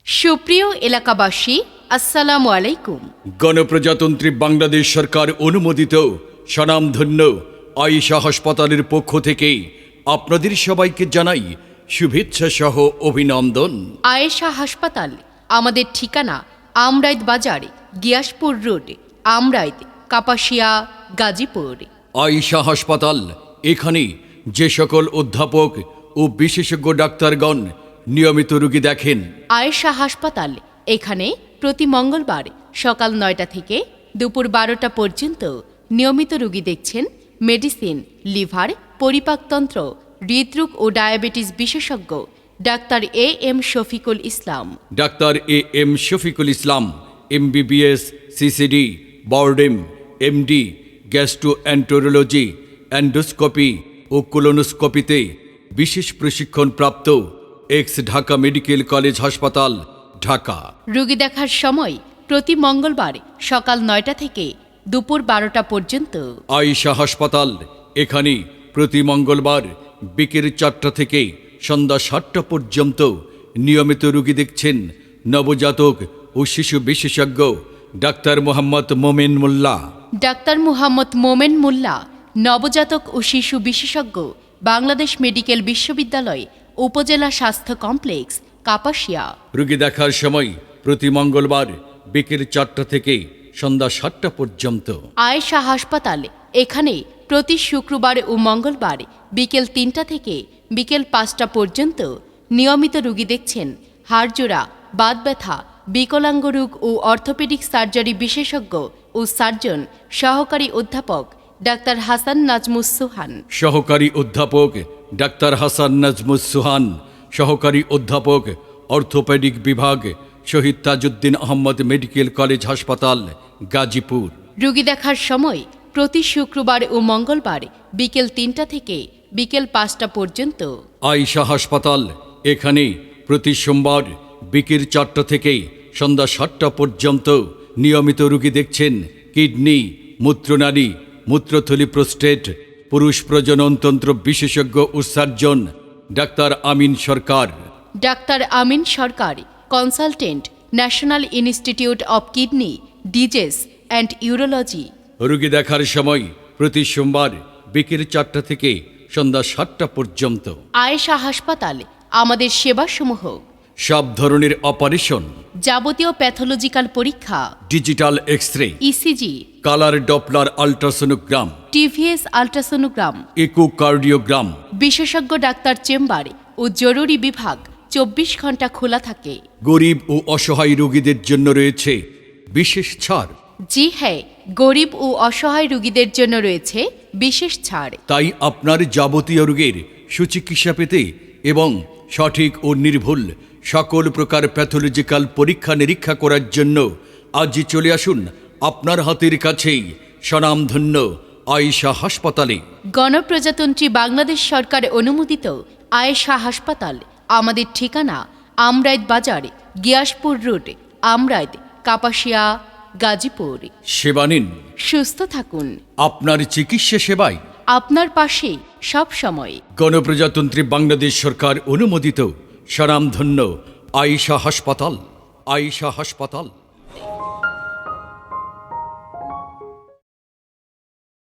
সুপ্রিয় এলাকাবাসী, আসসালামু আলাইকুম। গণপ্রজাতন্ত্রী বাংলাদেশ সরকার অনুমোদিত স্বনামধন্য আয়েশা হাসপাতালের পক্ষ থেকে আপনাদের সবাইকে জানাই শুভেচ্ছা সহ অভিনন্দন। আয়েশা হাসপাতাল, আমাদের ঠিকানা আমরাইত বাজার, গিয়াসপুর রোড, আমরাইত, কাপাসিয়া, গাজীপুর। আয়েশা হাসপাতাল, এখানে যে সকল অধ্যাপক ও বিশেষজ্ঞ ডাক্তারগণ নিয়মিত রোগী দেখেন। আয়েশা হাসপাতাল, এখানে প্রতি মঙ্গলবার সকাল 9টা থেকে দুপুর 12টা পর্যন্ত নিয়মিত রোগী দেখছেন মেডিসিন, লিভার, পরিপাকতন্ত্র, হৃদরোগ ও ডায়াবেটিস বিশেষজ্ঞ doctor M Shafiqul Islam. Doctor M Shafiqul Islam, MBBS, CCD, BIRDEM, MD, gastroenterology, endoscopy ও কোলোনোস্কোপিতে বিশেষ প্রশিক্ষণপ্রাপ্ত এক্স ঢাকা মেডিকেল কলেজ হাসপাতাল, ঢাকা। রোগী দেখার সময় প্রতি মঙ্গলবার সকাল 9টা থেকে দুপুর 12টা পর্যন্ত। আয়েশা হাসপাতাল, এখানে প্রতি মঙ্গলবার বিকেল 4টা থেকে সন্ধ্যা 7টা পর্যন্ত নিয়মিত রোগী দেখছেন নবজাতক ও শিশু বিশেষজ্ঞ ডাক্তার মোহাম্মদ মোমেন মোল্লা। ডাক্তার মুহাম্মদ মোমেন মোল্লা, নবজাতক ও শিশু বিশেষজ্ঞ, বাংলাদেশ মেডিকেল বিশ্ববিদ্যালয়, উপজেলা স্বাস্থ্য কমপ্লেক্স, কাপাসিয়া। রোগী দেখার সময় প্রতি মঙ্গলবার বিকেল 4টা থেকে সন্ধ্যা 7টা পর্যন্ত। আয়েশা হাসপাতাল, এখানে প্রতি শুক্রবার ও মঙ্গলবার বিকেল 3টা থেকে বিকেল 5টা পর্যন্ত নিয়মিত রোগী দেখছেন হাড়জোড়া, বাত ব্যথা, বিকলাঙ্গ রোগ ও অর্থোপেডিক সার্জারি বিশেষজ্ঞ ও সার্জন সহকারী অধ্যাপক ডাক্তার হাসান নাজমুস সুহান। সহকারী অধ্যাপক ডাক্তার হাসান নাজমুস সুহান, সহকারী অধ্যাপক অর্থোপেডিক বিভাগ, শহীদ তাজউদ্দিন আহমদ মেডিকেল কলেজ হাসপাতাল, গাজীপুর। রোগী দেখার সময় প্রতি শুক্রবার ও মঙ্গলবার বিকেল 3টা থেকে বিকেল 5টা পর্যন্ত। আয়েশা হাসপাতাল, এখানে প্রতি সোমবার বিকেল 4টা থেকে সন্ধ্যা 7টা পর্যন্ত নিয়মিত রোগী দেখছেন কিডনি, মূত্রনালী, মূত্রথলি, প্রোস্টেট, পুরুষ প্রজননতন্ত্র বিশেষজ্ঞ ও surgeon doctor Amin Sarkar. Doctor Amin Sarkar, consultant, national institute of kidney, diseases and urology. রোগী দেখার সময় প্রতি সোমবার বিকেল 4টা থেকে সন্ধ্যা 7টা পর্যন্ত। আয়েশা হাসপাতাল, আমাদের সেবাসমূহ: সব ধরনের অপারেশন, যাবতীয় প্যাথোলজিক্যাল পরীক্ষা, digital X-ray, ECG, colour Doppler ultrasonogram, TVS ultrasonogram, echocardiogram. বিশেষজ্ঞ ডাক্তার চেম্বার ও জরুরি বিভাগ 24 ঘন্টা খোলা থাকে। গরিব ও অসহায় রোগীদের জন্য রয়েছে বিশেষ ছাড়। জি হ্যাঁ, গরিব ও অসহায় রোগীদের জন্য রয়েছে বিশেষ ছাড়। তাই আপনার যাবতীয় রোগের সুচিকিৎসা পেতে এবং সঠিক ও নির্ভুল সকল প্রকার প্যাথোলজিক্যাল পরীক্ষা নিরীক্ষা করার জন্য আজই চলে আসুন আপনার হাতের কাছেই স্বনামধন্য আয়েশা হাসপাতালে। গণপ্রজাতন্ত্রী বাংলাদেশ সরকার অনুমোদিত আয়েশা হাসপাতাল, আমাদের ঠিকানা আমরাইত বাজার, গিয়াসপুর রোড, আমরাইত, কাপাসিয়া, গাজীপুর। সেবা নিন, সুস্থ থাকুন। আপনার চিকিৎসা সেবায় আপনার পাশে সব সময়। গণপ্রজাতন্ত্রী বাংলাদেশ সরকার অনুমোদিত স্বনামধন্য আয়েশা হাসপাতাল, আয়েশা হাসপাতাল।